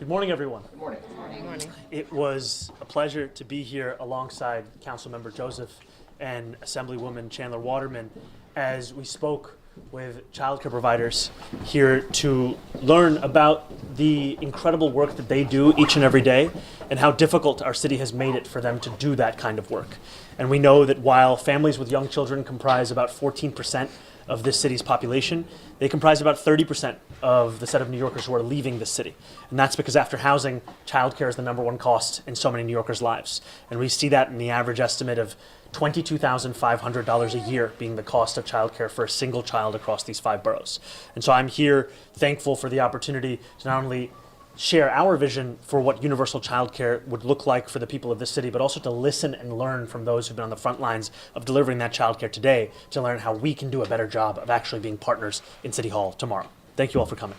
Good morning, everyone. Good morning. Good morning. It was a pleasure to be here alongside Councilmember Joseph and Assemblywoman Chandler Waterman as we spoke with childcare providers here to learn about the incredible work that they do each and every day and how difficult our city has made it for them to do that kind of work. And we know that while families with young children comprise about 14% of this city's population, they comprise about 30% of the set of New Yorkers who are leaving the city. And that's because after housing, childcare is the #1 cost in so many New Yorkers' lives. And we see that in the average estimate of $22,500 a year being the cost of childcare for a single child across these 5 boroughs. And so I'm here thankful for the opportunity to not only share our vision for what universal childcare would look like for the people of this city, but also to listen and learn from those who've been on the front lines of delivering that childcare today to learn how we can do a better job of actually being partners in City Hall tomorrow. Thank you all for coming.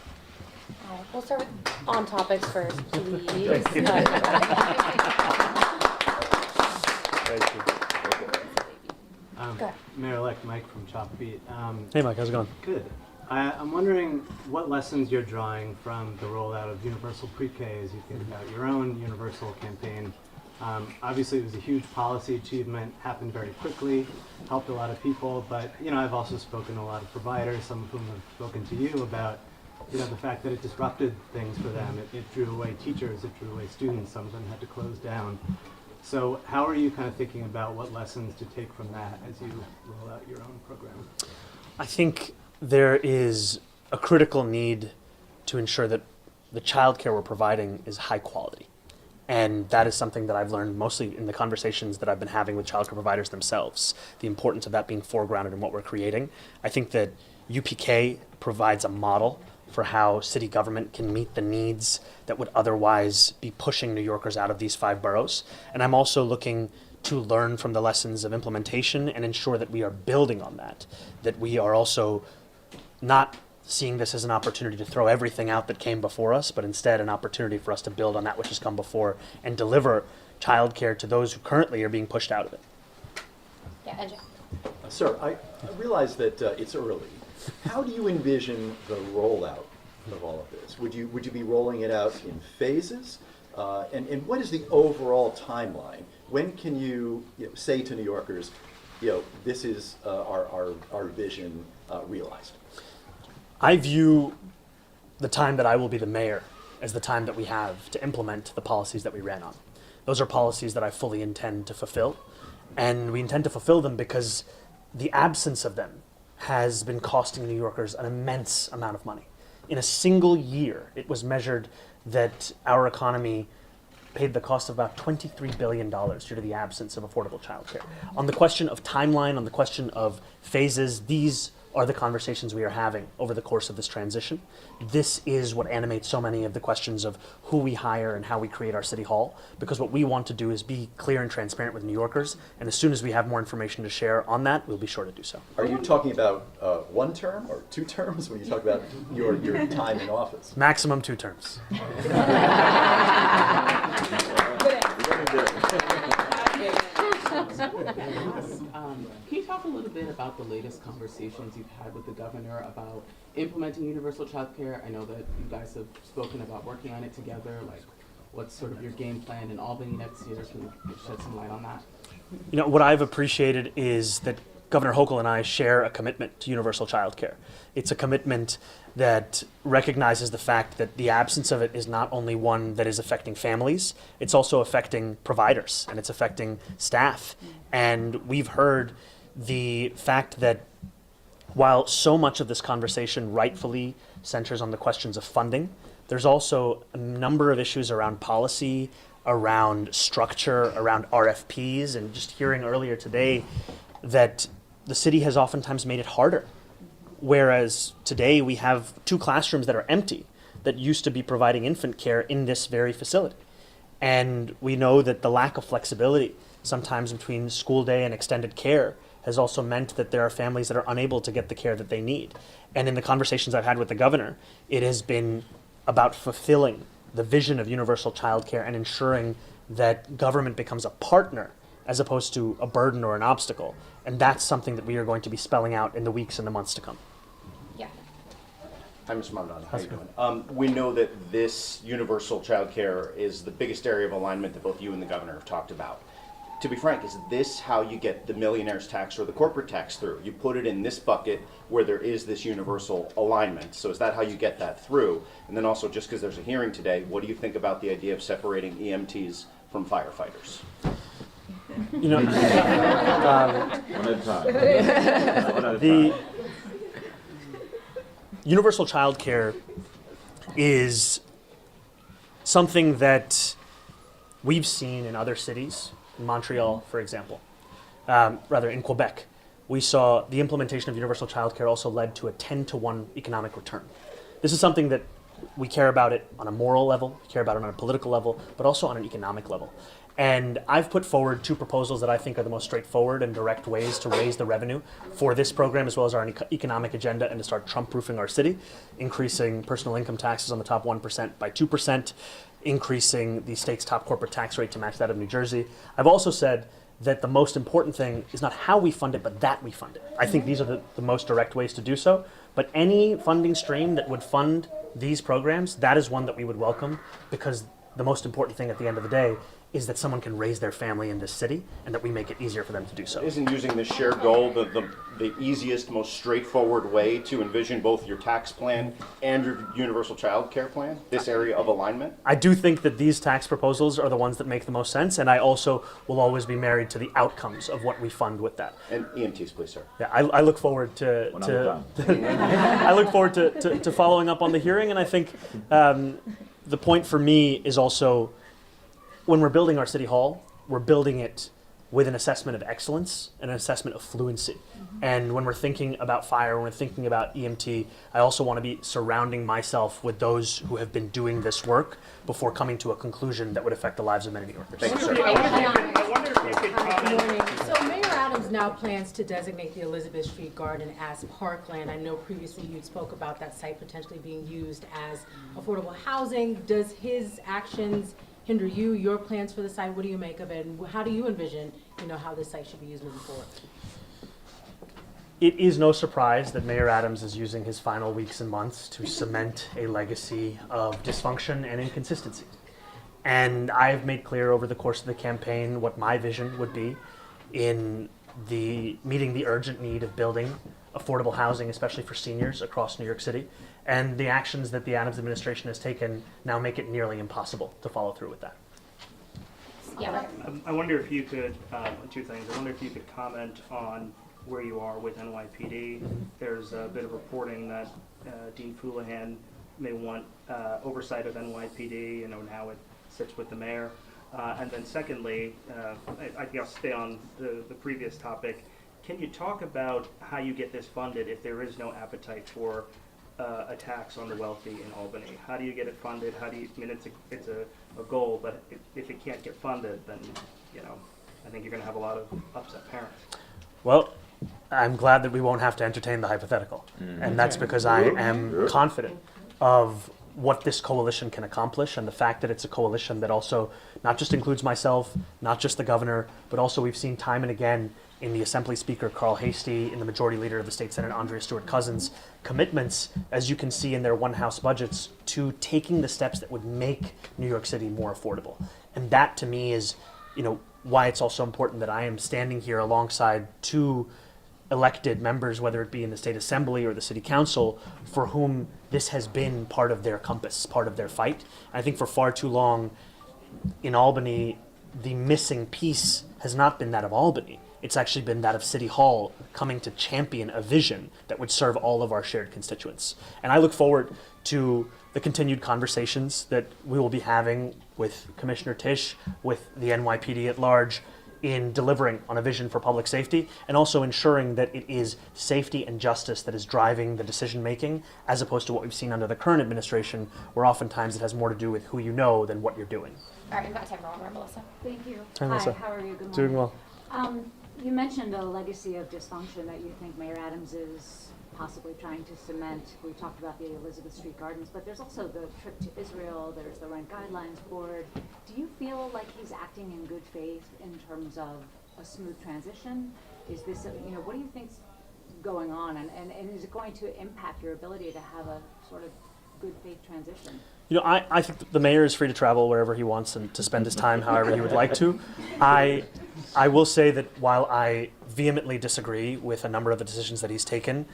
We'll start with on topics first, please. Thank you. Go ahead. Mayor-elect Mike from Chop Beat. Hey, Mike, how's it going? Good. I'm wondering what lessons you're drawing from the rollout of universal pre-K as you think about your own universal campaign. Obviously, it was a huge policy achievement, happened very quickly, helped a lot of people, but I've also spoken to a lot of providers, some of whom have spoken to you about the fact that it disrupted things for them. It drew away teachers, it drew away students, some of them had to close down. So how are you kind of thinking about what lessons to take from that as you roll out your own program? I think there is a critical need to ensure that the childcare we're providing is high quality. And that is something that I've learned mostly in the conversations that I've been having with childcare providers themselves, the importance of that being foregrounded in what we're creating. I think that UPK provides a model for how city government can meet the needs that would otherwise be pushing New Yorkers out of these 5 boroughs. And I'm also looking to learn from the lessons of implementation and ensure that we are building on that we are also not seeing this as an opportunity to throw everything out that came before us, but instead an opportunity for us to build on that which has come before and deliver childcare to those who currently are being pushed out of it. Yeah, and Jeff. Sir, I realize that it's early. How do you envision the rollout of all of this? Would you be rolling it out in phases? And what is the overall timeline? When can you, say to New Yorkers, this is our vision realized? I view the time that I will be the mayor as the time that we have to implement the policies that we ran on. Those are policies that I fully intend to fulfill, and we intend to fulfill them because the absence of them has been costing New Yorkers an immense amount of money. In a single year, it was measured that our economy paid the cost of about $23 billion due to the absence of affordable childcare. On the question of timeline, on the question of phases, these are the conversations we are having over the course of this transition. This is what animates so many of the questions of who we hire and how we create our city hall, because what we want to do is be clear and transparent with New Yorkers, and as soon as we have more information to share on that, we'll be sure to do so. Are you talking about 1 term or 2 terms when you talk about your time in office? Maximum 2 terms. Can you talk a little bit about the latest conversations you've had with the governor about implementing universal child care? I know that you guys have spoken about working on it together. Like, what's sort of your game plan in Albany next year? Can you shed some light on that? What I've appreciated is that Governor Hochul and I share a commitment to universal child care. It's a commitment that recognizes the fact that the absence of it is not only one that is affecting families, it's also affecting providers and it's affecting staff. And we've heard the fact that while so much of this conversation rightfully centers on the questions of funding, there's also a number of issues around policy, around structure, around RFPs, and just hearing earlier today that the city has oftentimes made it harder. Whereas today we have 2 classrooms that are empty that used to be providing infant care in this very facility. And we know that the lack of flexibility sometimes between school day and extended care has also meant that there are families that are unable to get the care that they need. And in the conversations I've had with the governor, it has been about fulfilling the vision of universal childcare and ensuring that government becomes a partner as opposed to a burden or an obstacle. And that's something that we are going to be spelling out in the weeks and the months to come. Yeah. Hi, Mr. Mamdani. How are you doing? We know that this universal childcare is the biggest area of alignment that both you and the governor have talked about. To be frank, is this how you get the millionaire's tax or the corporate tax through? You put it in this bucket where there is this universal alignment. So is that how you get that through? And then also, just because there's a hearing today, what do you think about the idea of separating EMTs from firefighters? The universal childcare is something that we've seen in other cities. In Montreal, for example, in Quebec, we saw the implementation of universal childcare also led to a 10-to-1 economic return. This is something that we care about it on a moral level, we care about it on a political level, but also on an economic level. And I've put forward 2 proposals that I think are the most straightforward and direct ways to raise the revenue for this program as well as our economic agenda and to start Trump-proofing our city, increasing personal income taxes on the top 1% by 2%, increasing the state's top corporate tax rate to match that of New Jersey. I've also said that the most important thing is not how we fund it, but that we fund it. I think these are the most direct ways to do so. But any funding stream that would fund these programs, that is one that we would welcome, because the most important thing at the end of the day is that someone can raise their family in this city and that we make it easier for them to do so. Isn't using this shared goal the easiest, most straightforward way to envision both your tax plan and your universal child care plan, this area of alignment? I do think that these tax proposals are the ones that make the most sense, and I also will always be married to the outcomes of what we fund with that. And EMTs, please, sir. Yeah, I look forward to I look forward to following up on the hearing, and I think the point for me is also when we're building our city hall, we're building it with an assessment of excellence and an assessment of fluency. And when we're thinking about fire, when we're thinking about EMT, I also want to be surrounding myself with those who have been doing this work before coming to a conclusion that would affect the lives of many New Yorkers. Thank you, sir. I wonder if you could Good morning. comment. So Mayor Adams now plans to designate the Elizabeth Street Garden as parkland. I know previously you spoke about that site potentially being used as affordable housing. Does his actions hinder you, your plans for the site? What do you make of it? And how do you envision, how this site should be used moving forward? It is no surprise that Mayor Adams is using his final weeks and months to cement a legacy of dysfunction and inconsistency. And I've made clear over the course of the campaign what my vision would be in meeting the urgent need of building affordable housing, especially for seniors across New York City. And the actions that the Adams administration has taken now make it nearly impossible to follow through with that. Yeah, I wonder if you could, 2 things. I wonder if you could comment on where you are with NYPD. There's a bit of reporting that Dean Foulahan may want oversight of NYPD, now it sits with the mayor. And then secondly, I guess stay on the previous topic. Can you talk about how you get this funded if there is no appetite for a tax on the wealthy in Albany? How do you get it funded? It's a goal, but if it can't get funded, then, I think you're going to have a lot of upset parents. Well, I'm glad that we won't have to entertain the hypothetical. And that's because I am confident of what this coalition can accomplish and the fact that it's a coalition that also not just includes myself, not just the governor, but also we've seen time and again in the Assembly Speaker Carl Hastie, in the Majority Leader of the State Senate Andrea Stewart-Cousins, commitments, as you can see in their one-house budgets, to taking the steps that would make New York City more affordable. And that to me is, why it's also important that I am standing here alongside 2 elected members, whether it be in the State Assembly or the City Council, for whom this has been part of their compass, part of their fight. I think for far too long in Albany, the missing piece has not been that of Albany. It's actually been that of City Hall coming to champion a vision that would serve all of our shared constituents. And I look forward to the continued conversations that we will be having with Commissioner Tisch, with the NYPD at large, in delivering on a vision for public safety and also ensuring that it is safety and justice that is driving the decision making, as opposed to what we've seen under the current administration, where oftentimes it has more to do with who you know than what you're doing. all right, we've got time for one more, Melissa. Thank you. Hi, Melissa. How are you? Good morning. Doing well. You mentioned a legacy of dysfunction that you think Mayor Adams is possibly trying to cement. We talked about the Elizabeth Street Gardens, but there's also the trip to Israel, there's the Rent Guidelines Board. Do you feel like he's acting in good faith in terms of a smooth transition? Is this, what do you think's going on? And is it going to impact your ability to have a sort of good faith transition? I think the mayor is free to travel wherever he wants and to spend his time however he would like to. I will say that while I vehemently disagree with a number of the decisions that he's taken,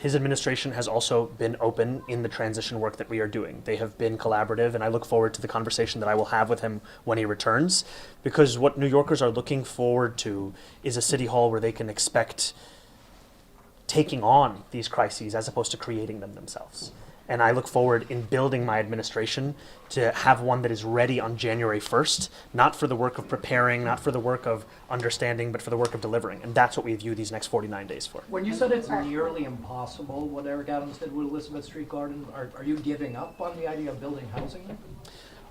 his administration has also been open in the transition work that we are doing. They have been collaborative, and I look forward to the conversation that I will have with him when he returns, because what New Yorkers are looking forward to is a city hall where they can expect taking on these crises as opposed to creating them themselves. And I look forward in building my administration to have one that is ready on January 1st, not for the work of preparing, not for the work of understanding, but for the work of delivering. And that's what we view these next 49 days for. When you said it's nearly impossible, what Eric Adams did with Elizabeth Street Garden, are you giving up on the idea of building housing there?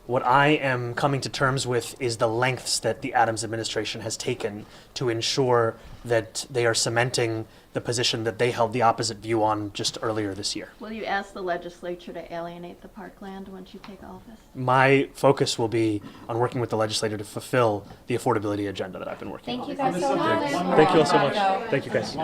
What I am coming to terms with is the lengths that the Adams administration has taken to ensure that they are cementing the position that they held the opposite view on just earlier this year. Will you ask the legislature to alienate the parkland once you take office? My focus will be on working with the legislature to fulfill the affordability agenda that I've been working Thank on. you guys so much. Thank you all so much. Thank you guys.